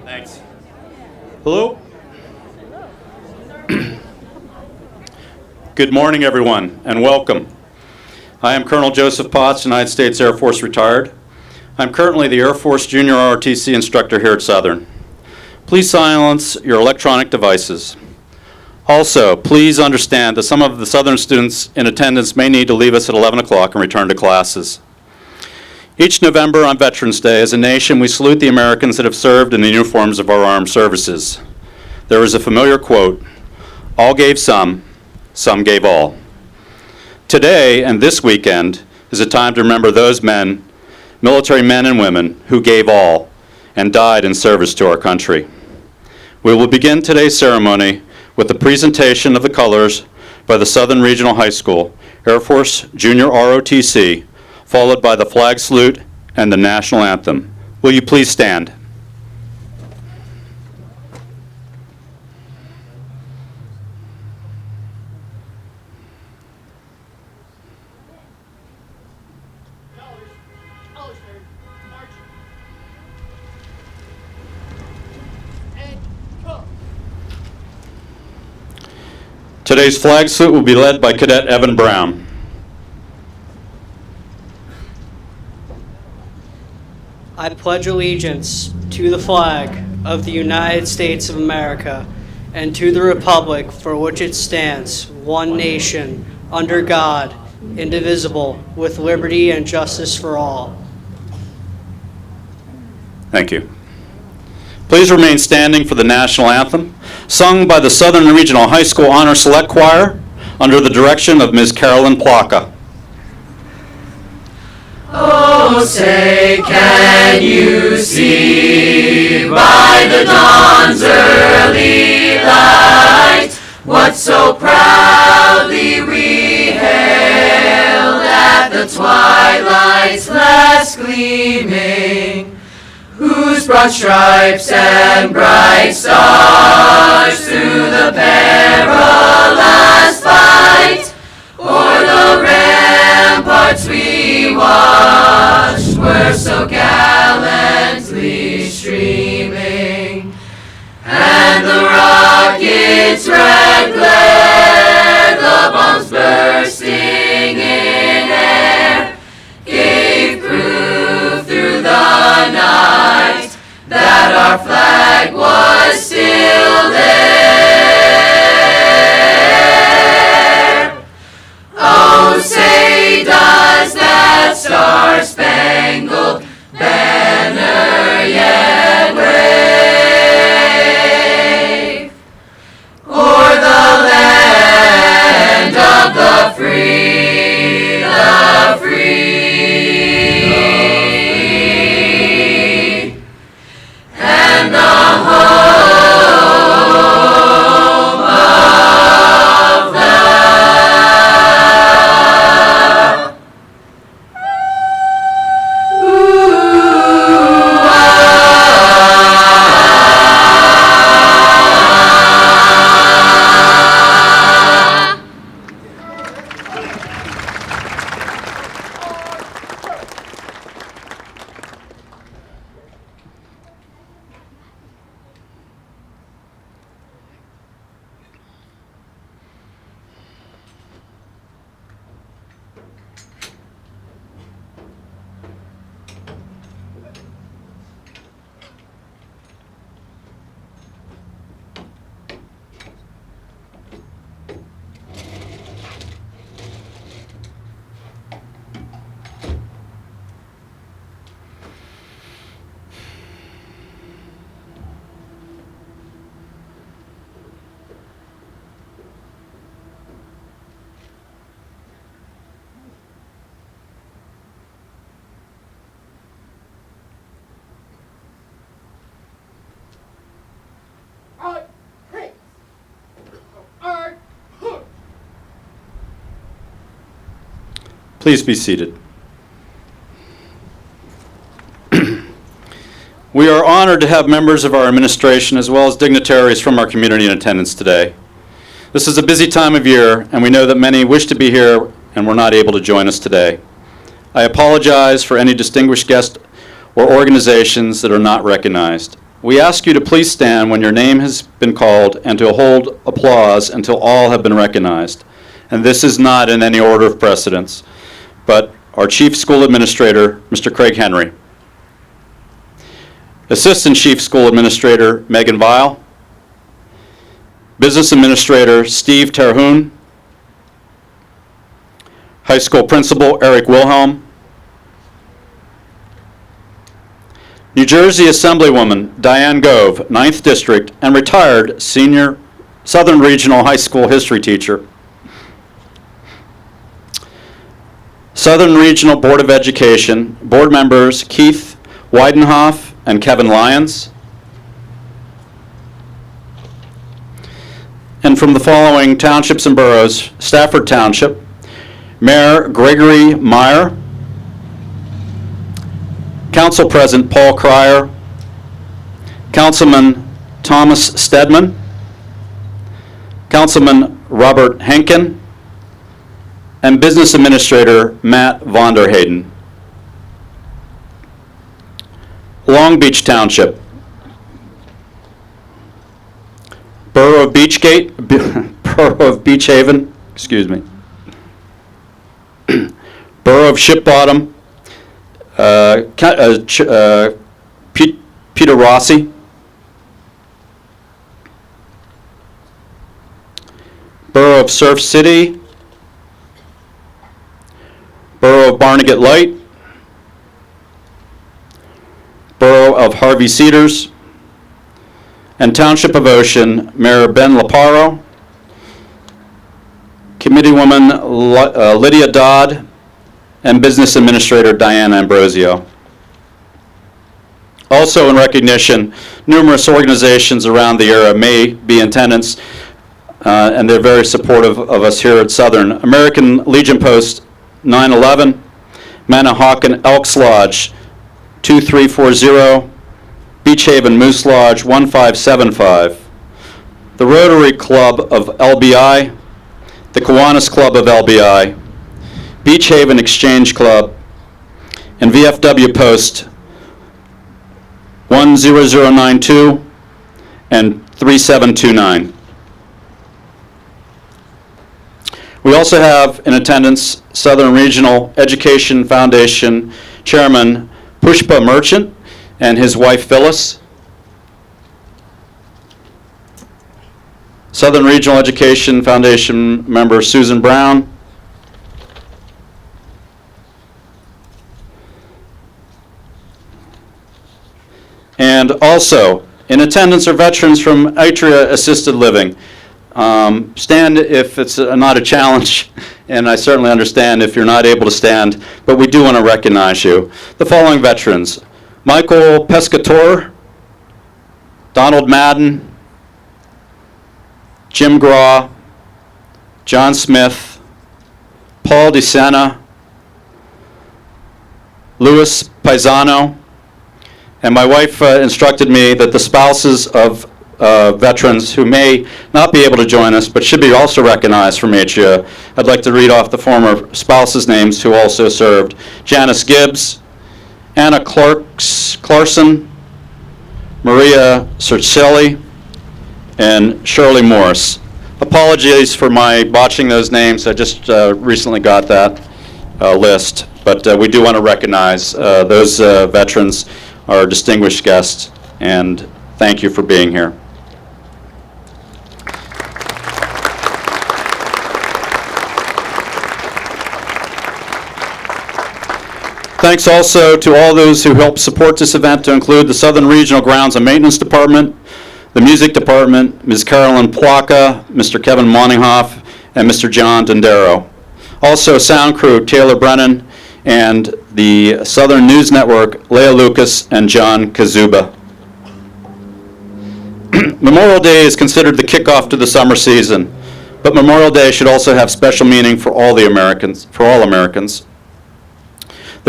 Thanks. Hello. Good morning, everyone, and welcome. I am Colonel Joseph Potts, United States Air Force retired. I'm currently the Air Force Junior ROTC instructor here at Southern. Please silence your electronic devices. Also, please understand that some of the Southern students in attendance may need to leave us at 11 o'clock and return to classes. Each November on Veterans Day, as a nation, we salute the Americans that have served in the uniforms of our armed services. There is a familiar quote, "All gave some gave all." Today and this weekend is a time to remember those men, military men and women, who gave all and died in service to our country. We will begin today's ceremony with the presentation of the colors by the Southern Regional High School, Air Force Junior ROTC, followed by the flag salute and the national anthem. Will you please stand? Today's flag salute will be led by Cadet Evan Brown. I pledge allegiance to the flag of the United States of America and to the republic for which it stands, one nation, under God, indivisible, with liberty and justice for all. Thank you. Please remain standing for the national anthem, sung by the Southern Regional High School Honor Select Choir under the direction of Ms. Carolyn Plaka. Oh, say, can you see by the dawn's early light what so proudly we hailed at the twilight's last gleaming, whose broad stripes and bright stars through the perilous fight o'er the ramparts we watched were so gallantly streaming, and the rocket's red glare, the bombs bursting in air, gave proof through the night that our flag was still there. Oh, say does that star-spangled banner yet wave o'er the land of the free, the free, and the home of the Please be seated. We are honored to have members of our administration as well as dignitaries from our community in attendance today. This is a busy time of year, and we know that many wish to be here and were not able to join us today. I apologize for any distinguished guests or organizations that are not recognized. We ask you to please stand when your name has been called and to hold applause until all have been recognized. And this is not in any order of precedence, but our Chief School Administrator, Mr. Craig Henry. Assistant Chief School Administrator, Megan Vile. Business Administrator, Steve Terhune. High School Principal, Eric Wilhelm. New Jersey Assemblywoman, Diane Gove, 9th District, and retired senior Southern Regional High School history teacher. Southern Regional Board of Education, board members Keith Weidenhoff and Kevin Lyons. And from the following townships and boroughs: Stafford Township, Mayor Gregory Meyer, Council President Paul Cryer, Councilman Thomas Stedman, Councilman Robert Henkin, and Business Administrator Matt Vonderhayden. Long Beach Township, Borough of Beachgate, Borough of Beach Haven, Borough of Ship Bottom, Peter Rossi, Borough of Surf City, Borough of Barnegat Light, Borough of Harvey Cedars, and Township of Ocean, Mayor Ben Laparo, Committeewoman Lydia Dodd, and Business Administrator Diane Ambrosio. Also in recognition, numerous organizations around the area may be in attendance, and they're very supportive of us here at Southern. American Legion Post 911, Manahawkin Elks Lodge 2340, Beach Haven Moose Lodge 1575, the Rotary Club of LBI, the Kiwanis Club of LBI, Beach Haven Exchange Club, and VFW Post 10092 and 3729. We also have in attendance Southern Regional Education Foundation Chairman Pushpa Merchant and his wife Phyllis. Southern Regional Education Foundation member Susan Brown. And also in attendance are veterans from Atria Assisted Living. Stand if it's not a challenge, and I certainly understand if you're not able to stand, but we do want to recognize you. The following veterans: Michael Pescatore, Donald Madden, Jim Graw, John Smith, Paul DeSena, Louis Paisano, and my wife instructed me that the spouses of veterans who may not be able to join us but should be also recognized from Atria. I'd like to read off the former spouses' names who also served: Janice Gibbs, Anna Clarkson, Maria Cercelli, and Shirley Morris. Apologies for my botching those names. I just recently got that list, but we do want to recognize those veterans, our distinguished guests, and thank you for being here. Thanks also to all those who helped support this event, to include the Southern Regional Grounds and Maintenance Department, the Music Department, Ms. Carolyn Plaka, Mr. Kevin Moninghoff, and Mr. John Dondero. Also sound crew Taylor Brennan, and the Southern News Network, Leah Lucas and John Kazuba. Memorial Day is considered the kickoff to the summer season, but Memorial Day should also have special meaning for all Americans.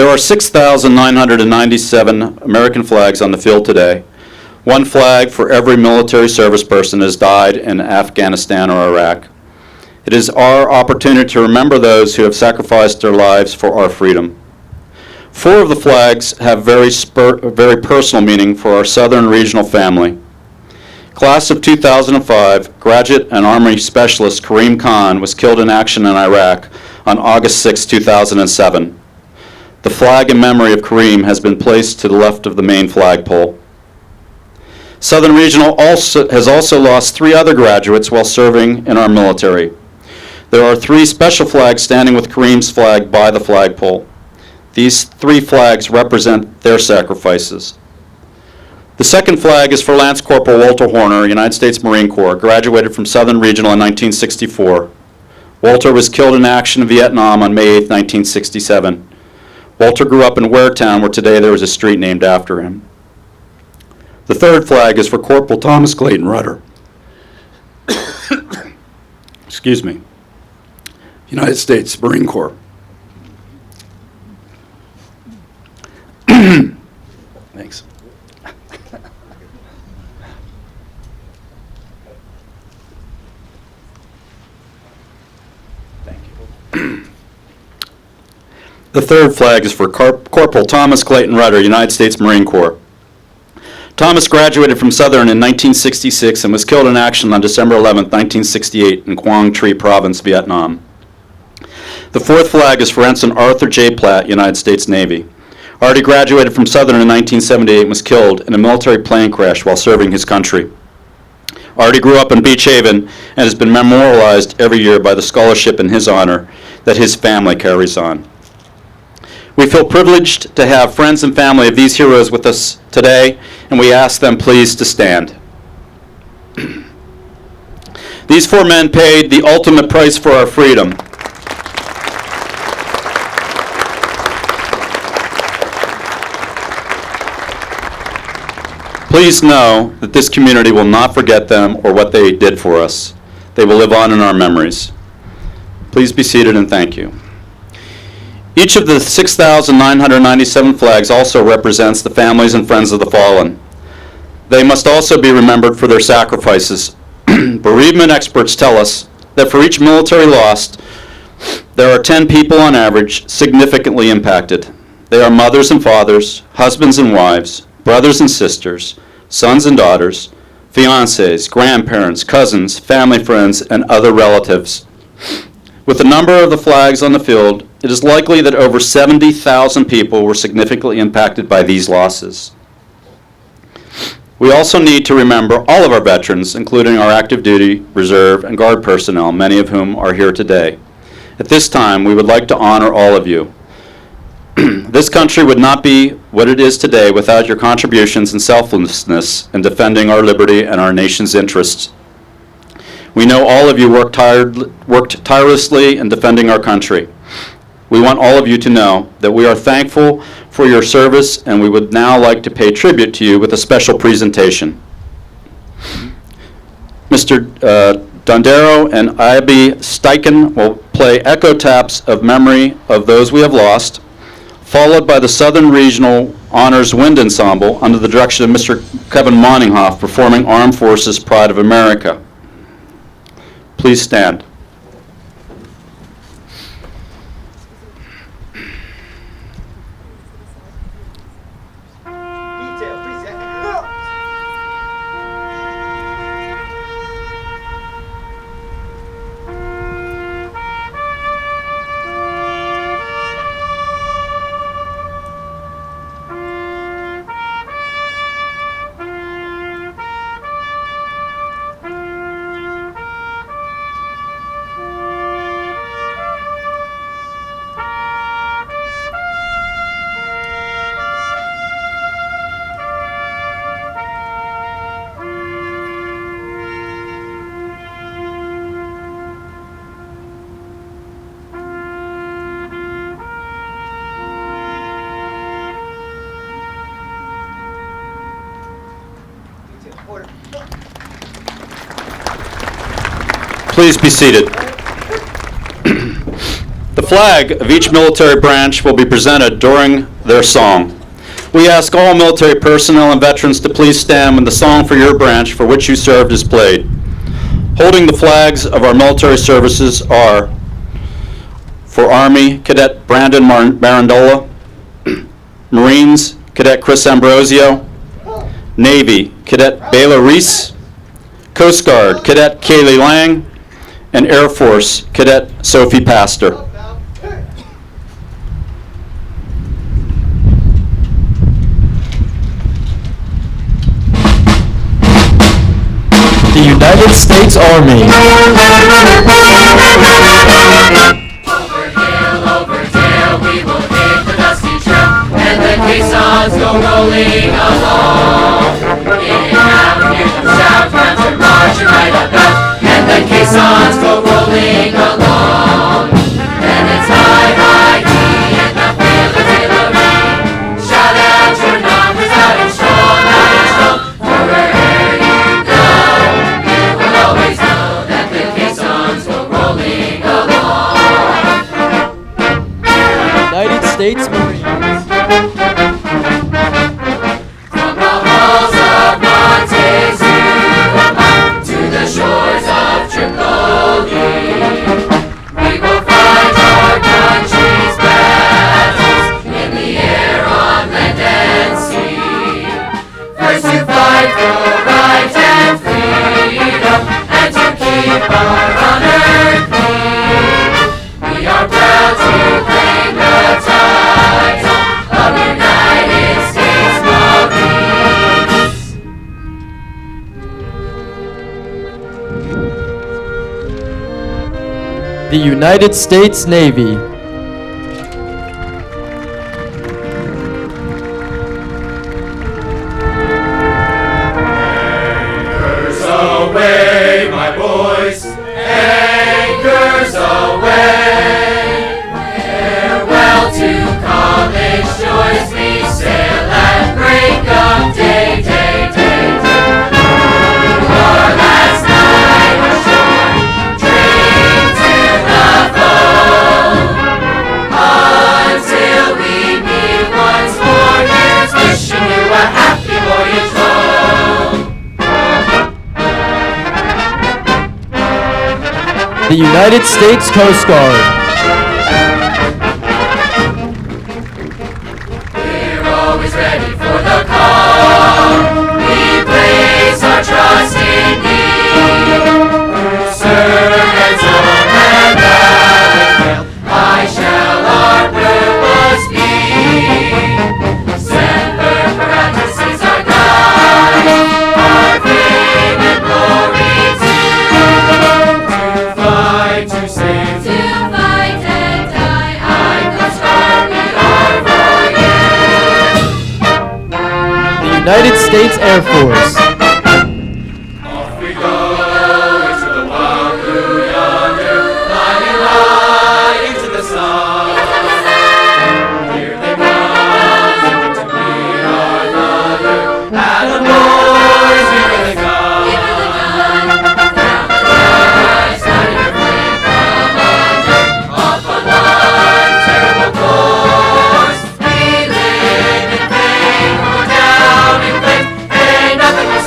There are 6,997 American flags on the field today. One flag for every military service person has died in Afghanistan or Iraq. It is our opportunity to remember those who have sacrificed their lives for our freedom. 4 of the flags have very personal meaning for our Southern regional family. Class of 2005, graduate and Army Specialist Kareem Khan was killed in action in Iraq on August 6, 2007. The flag in memory of Kareem has been placed to the left of the main flagpole. Southern Regional has also lost 3 other graduates while serving in our military. There are 3 special flags standing with Kareem's flag by the flagpole. These 3 flags represent their sacrifices. The second flag is for Lance Corporal Walter Horner, United States Marine Corps, graduated from Southern Regional in 1964. Walter was killed in action in Vietnam on May 8, 1967. Walter grew up in Waretown, where today there is a street named after him. The third flag is for Corporal Thomas Clayton Rudder. Excuse me. United States Marine Corps. Thanks. Thank you. The third flag is for Corporal Thomas Clayton Rudder, United States Marine Corps. Thomas graduated from Southern in 1966 and was killed in action on December 11, 1968 in Quang Tri Province, Vietnam. The fourth flag is for Ensign Arthur J. Platt, United States Navy. Artie graduated from Southern in 1978 and was killed in a military plane crash while serving his country. Artie grew up in Beach Haven and has been memorialized every year by the scholarship in his honor that his family carries on. We feel privileged to have friends and family of these heroes with us today, and we ask them please to stand. These 4 men paid the ultimate price for our freedom. Please know that this community will not forget them or what they did for us. They will live on in our memories. Please be seated and thank you. Each of the 6,997 flags also represents the families and friends of the fallen. They must also be remembered for their sacrifices. Bereavement experts tell us that for each military lost, there are 10 people on average significantly impacted. They are mothers and fathers, husbands and wives, brothers and sisters, sons and daughters, fiancés, grandparents, cousins, family friends, and other relatives. With the number of the flags on the field, it is likely that over 70,000 people were significantly impacted by these losses. We also need to remember all of our veterans, including our active duty, reserve, and guard personnel, many of whom are here today. At this time, we would like to honor all of you. This country would not be what it is today without your contributions and selflessness in defending our liberty and our nation's interests. We know all of you worked tirelessly in defending our country. We want all of you to know that we are thankful for your service, and we would now like to pay tribute to you with a special presentation. Mr. Dondero and Abby Steichen will play echo taps of memory of those we have lost, followed by the Southern Regional Honors Wind Ensemble under the direction of Mr. Kevin Moninghoff performing Armed Forces Pride of America. Please stand. Please be seated. The flag of each military branch will be presented during their song. We ask all military personnel and veterans to please stand when the song for your branch for which you served is played. Holding the flags of our military services are, for Army, Cadet Brandon Marandola; Marines, Cadet Chris Ambrosio; Navy, Cadet Bayla Reese; Coast Guard, Cadet Kaylee Lang; and Air Force, Cadet Sophie Pastor. The United States Army. Over hill, over dale, we will hit the dusty trail, and the caissons go rolling along. In and out, here comes shout, guns are marching right about, and the caissons go rolling along. And it's high, high, hee, and the field artillery. Shout out your numbers, out and strong, for wherever you go, you will always know that the caissons go rolling along. United States Marines. From the halls of Montezuma to the shores of Tripoli, we will fight our country's battles in the air, on land and sea. First to fight for right and freedom, and to keep our honor clean. We are proud to claim the title of United States Marines. The United States Navy. Anchors away, my boys, anchors away. Farewell to college joys, we sail at break of day, day, day, day. Our last night ashore, drink to the foe, until we meet once more. Here's wishing you a happy voyage home. The United States Coast Guard. We're always ready for the call. We place our trust in thee. Servants of and Abigail, high shall our purpose be. Semper Paratus is our guide, our fame and glory to fight, to save, to fight and die. I Coast Guard, we are for you. The United States Air Force. Off we go into the wild blue yonder, flying high into the sun. Here they come, looking to be our mother, and the boys, here they come. Down the rise, lighting her flame from under, off on one terrible course. We live in pain, we're down in flames, ain't nothing to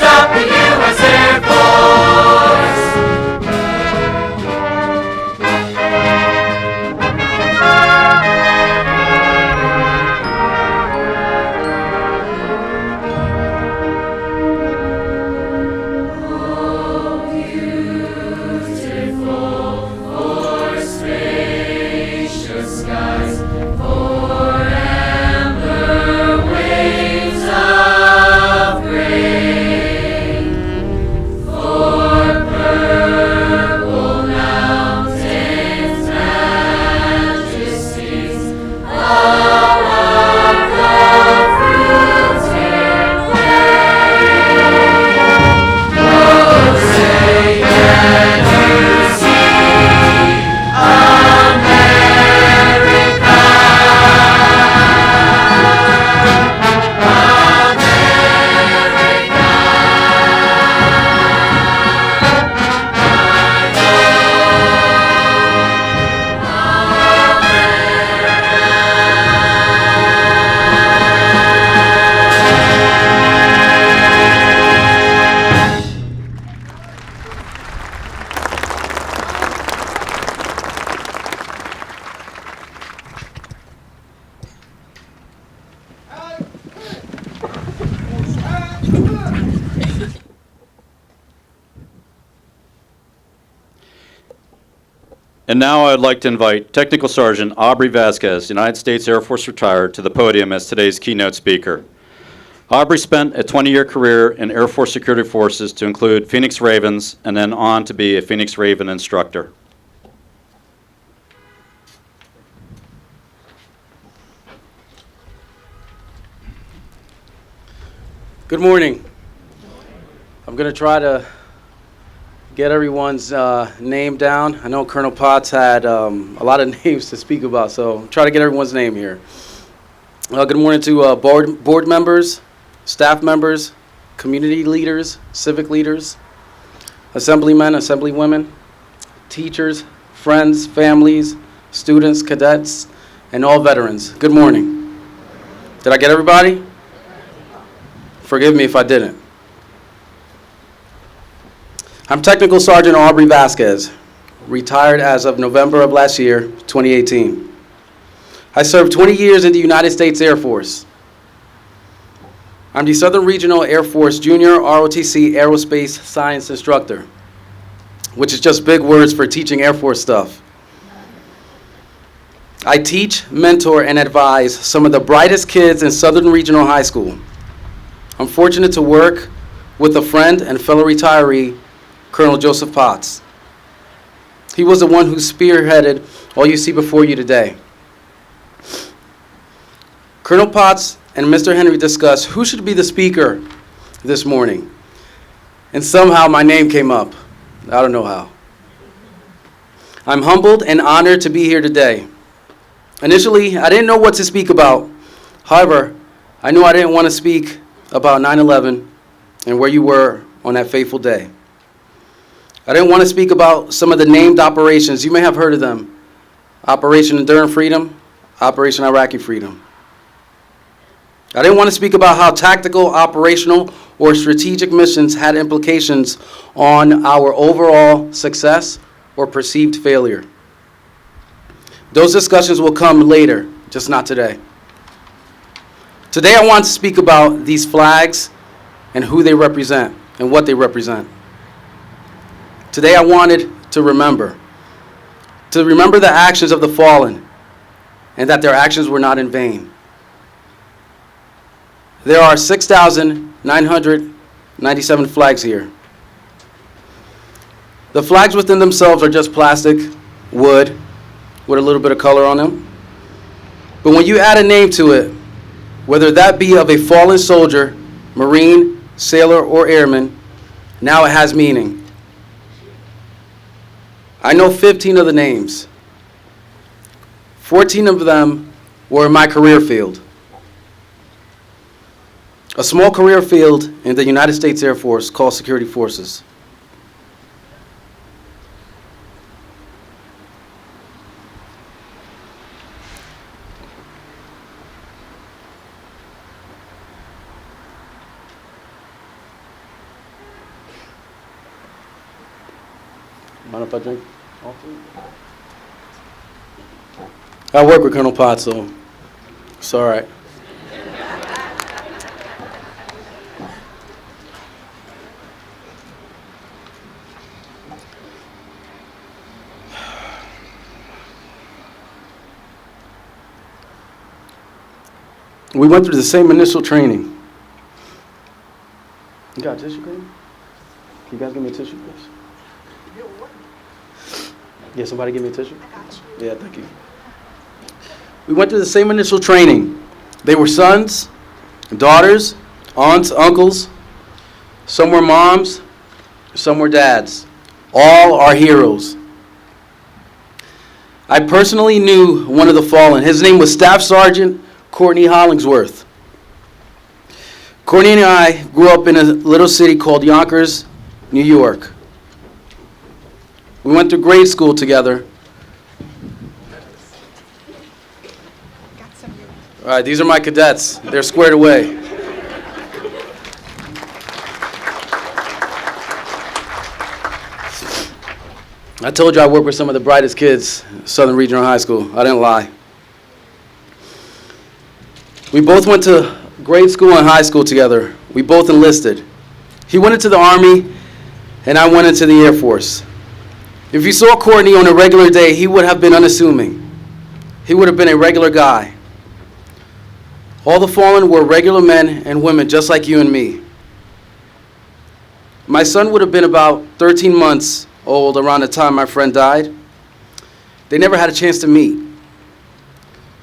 And now I'd like to invite Technical Sergeant Aubrey Vasquez, United States Air Force retired, to the podium as today's keynote speaker. Aubrey spent a 20-year career in Air Force Security Forces to include Phoenix Ravens and then on to be a Phoenix Raven instructor. Good morning. I'm going to try to get everyone's name down. I know Colonel Potts had a lot of names to speak about, so try to get everyone's name here. Good morning to board members, staff members, community leaders, civic leaders, assemblymen, assemblywomen, teachers, friends, families, students, cadets, and all veterans. Good morning. Did I get everybody? Forgive me if I didn't. I'm Technical Sergeant Aubrey Vasquez, retired as of November of last year, 2018. I served 20 years in the United States Air Force. I'm the Southern Regional Air Force Junior ROTC Aerospace Science Instructor, which is just big words for teaching Air Force stuff. I teach, mentor, and advise some of the brightest kids in Southern Regional High School. I'm fortunate to work with a friend and fellow retiree, Colonel Joseph Potts. He was the one who spearheaded all you see before you today. Colonel Potts and Mr. Henry discussed who should be the speaker this morning. And somehow my name came up. I don't know how. I'm humbled and honored to be here today. Initially, I didn't know what to speak about. However, I knew I didn't want to speak about 9/11 and where you were on that fateful day. I didn't want to speak about some of the named operations. You may have heard of them. Operation Enduring Freedom, Operation Iraqi Freedom. I didn't want to speak about how tactical, operational, or strategic missions had implications on our overall success or perceived failure. Those discussions will come later, just not today. Today I want to speak about these flags and who they represent and what they represent. Today I wanted to remember the actions of the fallen and that their actions were not in vain. There are 6,997 flags here. The flags within themselves are just plastic, wood, with a little bit of color on them. But when you add a name to it, whether that be of a fallen soldier, Marine, sailor, or airman, now it has meaning. I know 15 of the names. 14 of them were in my career field. A small career field in the United States Air Force called Security Forces. Mind if I drink all three? I work with Colonel Potts, so it's all right. We went through the same initial training. You got a tissue, Clayton? Can you guys give me a tissue, please? Yeah, somebody give me a tissue? Yeah, thank you. We went through the same initial training. They were sons, daughters, aunts, uncles. Some were moms, some were dads. All are heroes. I personally knew one of the fallen. His name was Staff Sergeant Courtney Hollingsworth. Courtney and I grew up in a little city called Yonkers, New York. We went to grade school together. All right, these are my cadets. They're squared away. I told you I worked with some of the brightest kids at Southern Regional High School. I didn't lie. We both went to grade school and high school together. We both enlisted. He went into the Army, and I went into the Air Force. If you saw Courtney on a regular day, he would have been unassuming. He would have been a regular guy. All the fallen were regular men and women just like you and me. My son would have been about 13 months old around the time my friend died. They never had a chance to meet.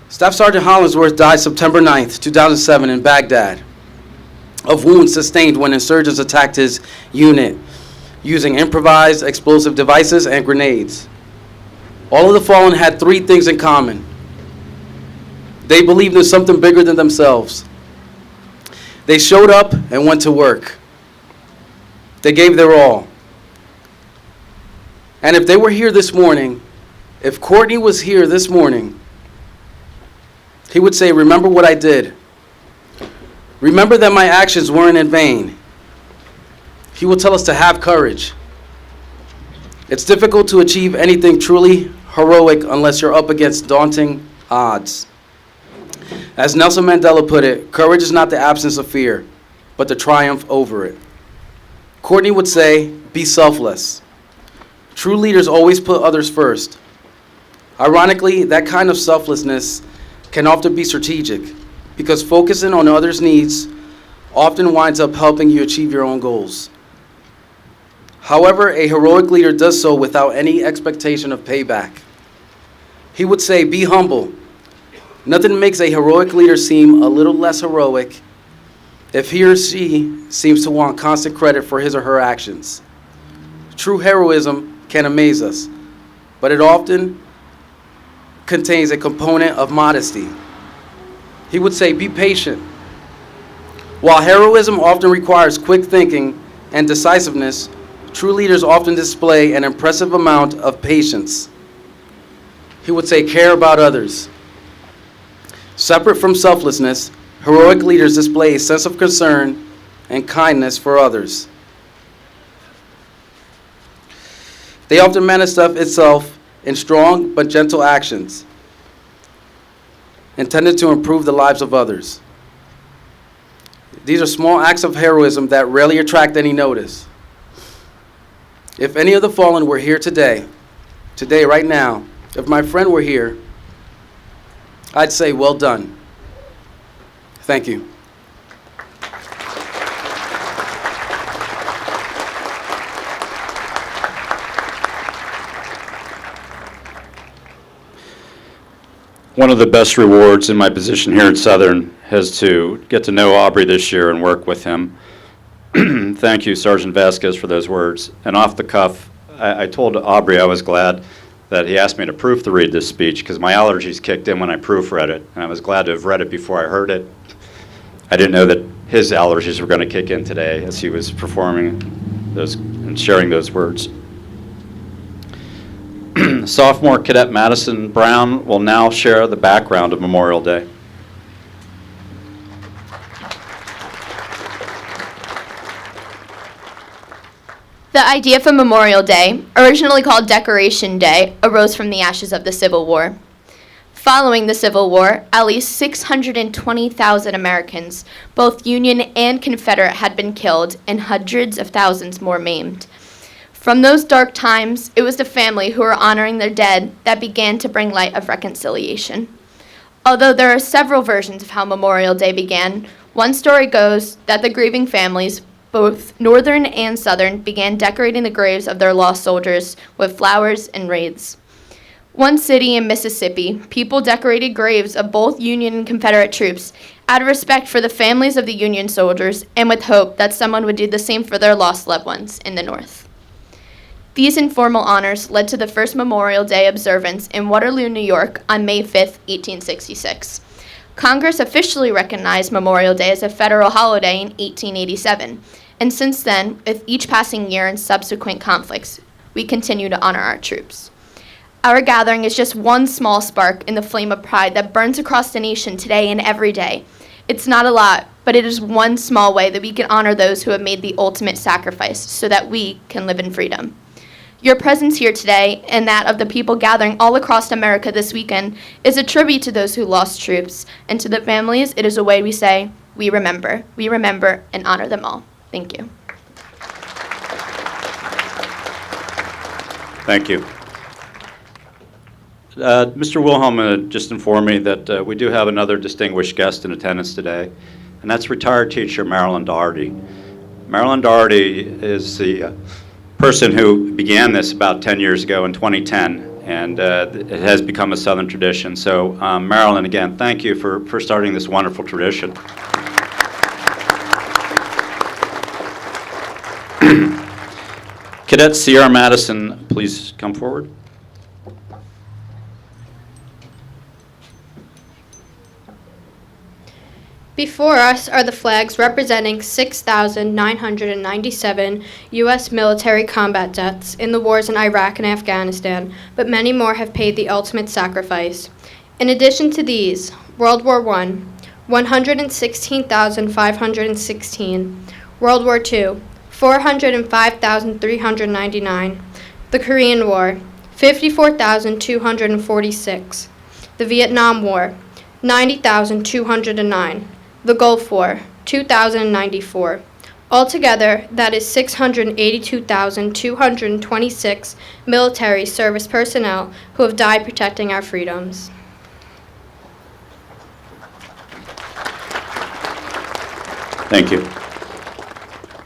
Staff Sergeant Hollingsworth died September 9th, 2007 in Baghdad of wounds sustained when insurgents attacked his unit using improvised explosive devices and grenades. All of the fallen had three things in common. They believed in something bigger than themselves. They showed up and went to work. They gave their all. And if they were here this morning, if Courtney was here this morning, he would say, remember what I did. Remember that my actions weren't in vain. He will tell us to have courage. It's difficult to achieve anything truly heroic unless you're up against daunting odds. As Nelson Mandela put it, courage is not the absence of fear, but the triumph over it. Courtney would say, be selfless. True leaders always put others first. Ironically, that kind of selflessness can often be strategic because focusing on others' needs often winds up helping you achieve your own goals. However, a heroic leader does so without any expectation of payback. He would say, be humble. Nothing makes a heroic leader seem a little less heroic if he or she seems to want constant credit for his or her actions. True heroism can amaze us, but it often contains a component of modesty. He would say, be patient. While heroism often requires quick thinking and decisiveness, true leaders often display an impressive amount of patience. He would say, care about others. Separate from selflessness, heroic leaders display a sense of concern and kindness for others. They often manifest itself in strong but gentle actions intended to improve the lives of others. These are small acts of heroism that rarely attract any notice. If any of the fallen were here today, right now, if my friend were here, I'd say, well done. Thank you. One of the best rewards in my position here at Southern is to get to know Aubrey this year and work with him. Thank you, Sergeant Vasquez, for those words. And off the cuff, I told Aubrey I was glad that he asked me to proofread this speech because my allergies kicked in when I proofread it, and I was glad to have read it before I heard it. I didn't know that his allergies were going to kick in today as he was performing those and sharing those words. Sophomore Cadet Madison Brown will now share the background of Memorial Day. The idea for Memorial Day, originally called Decoration Day, arose from the ashes of the Civil War. Following the Civil War, at least 620,000 Americans, both Union and Confederate, had been killed and hundreds of thousands more maimed. From those dark times, it was the family who were honoring their dead that began to bring light of reconciliation. Although there are several versions of how Memorial Day began, one story goes that the grieving families, both Northern and Southern, began decorating the graves of their lost soldiers with flowers and wreaths. One city in Mississippi, people decorated graves of both Union and Confederate troops out of respect for the families of the Union soldiers and with hope that someone would do the same for their lost loved ones in the North. These informal honors led to the first Memorial Day observance in Waterloo, New York on May 5, 1866. Congress officially recognized Memorial Day as a federal holiday in 1887, and since then, with each passing year and subsequent conflicts, we continue to honor our troops. Our gathering is just one small spark in the flame of pride that burns across the nation today and every day. It's not a lot, but it is one small way that we can honor those who have made the ultimate sacrifice so that we can live in freedom. Your presence here today and that of the people gathering all across America this weekend is a tribute to those who lost troops, and to the families, it is a way we say, we remember, and honor them all. Thank you. Thank you. Mr. Wilhelm just informed me that we do have another distinguished guest in attendance today, and that's retired teacher Marilyn Daugherty. Marilyn Daugherty is the person who began this about 10 years ago in 2010, and it has become a Southern tradition. So Marilyn, again, thank you for starting this wonderful tradition. Cadet Sierra Madison, please come forward. Before us are the flags representing 6,997 U.S. military combat deaths in the wars in Iraq and Afghanistan, but many more have paid the ultimate sacrifice. In addition to these, World War I, 116,516, World War II, 405,399, the Korean War, 54,246, the Vietnam War, 90,209, the Gulf War, 2,094. Altogether, that is 682,226 military service personnel who have died protecting our freedoms. Thank you.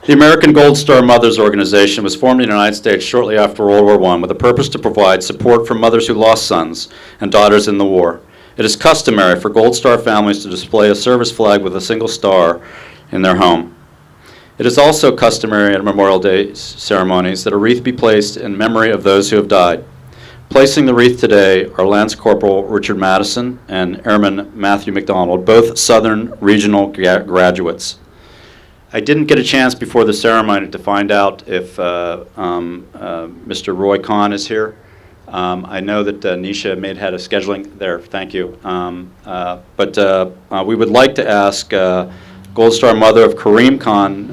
The American Gold Star Mothers Organization was formed in the United States shortly after World War I with a purpose to provide support for mothers who lost sons and daughters in the war. It is customary for Gold Star families to display a service flag with a single star in their home. It is also customary at Memorial Day ceremonies that a wreath be placed in memory of those who have died. Placing the wreath today are Lance Corporal Richard Madison and Airman Matthew McDonald, both Southern Regional graduates. I didn't get a chance before the ceremony to find out if Mr. Roy Kahn is here. I know that Nisha may have had a scheduling there. Thank you. But we would like to ask Gold Star mother of Kareem Khan,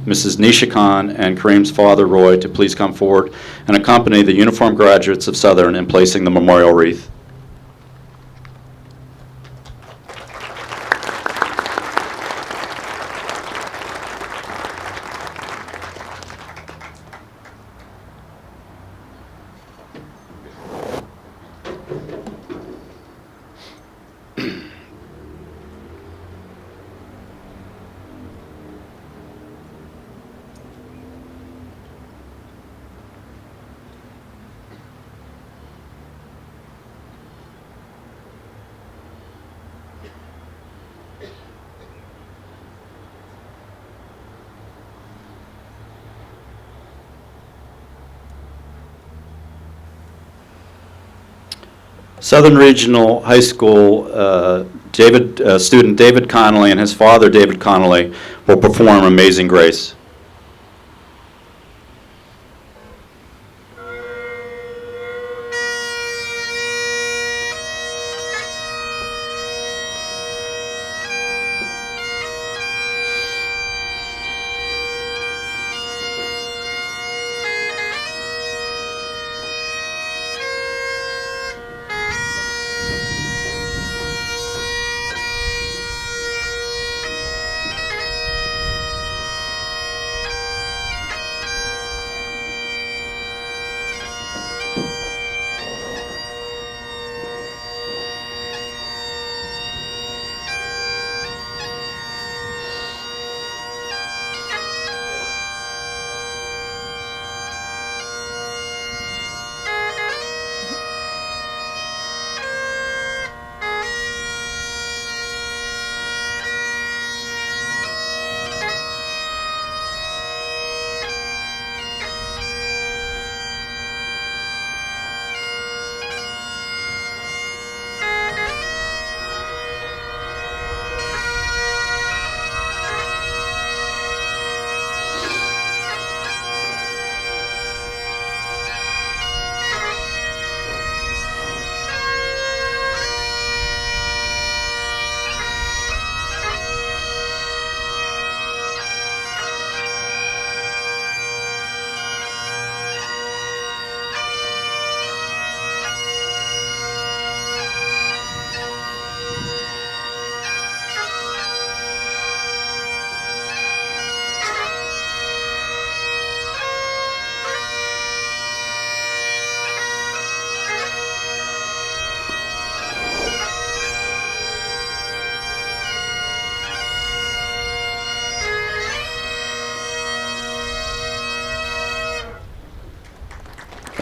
Mrs. Nisha Khan, and Kareem's father, Roy, to please come forward and accompany the uniformed graduates of Southern in placing the memorial wreath. Southern Regional High School student David Connolly and his father David Connolly will perform Amazing Grace.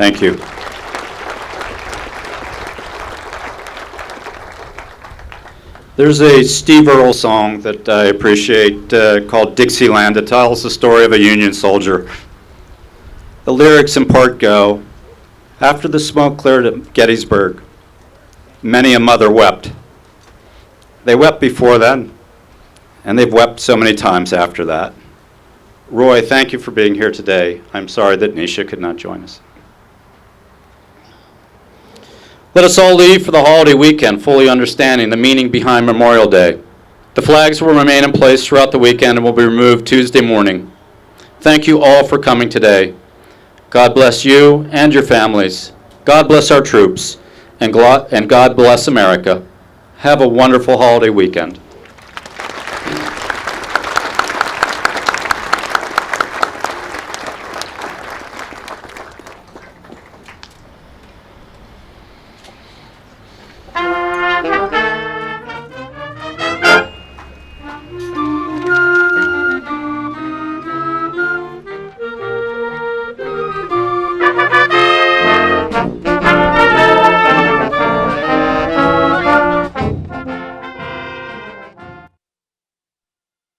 Thank you. There's a Steve Earle song that I appreciate called Dixieland. It tells the story of a Union soldier. The lyrics in part go, after the smoke cleared at Gettysburg, many a mother wept. They wept before then, and they've wept so many times after that. Roy, thank you for being here today. I'm sorry that Nisha could not join us. Let us all leave for the holiday weekend fully understanding the meaning behind Memorial Day. The flags will remain in place throughout the weekend and will be removed Tuesday morning. Thank you all for coming today. God bless you and your families. God bless our troops, and God bless America. Have a wonderful holiday weekend.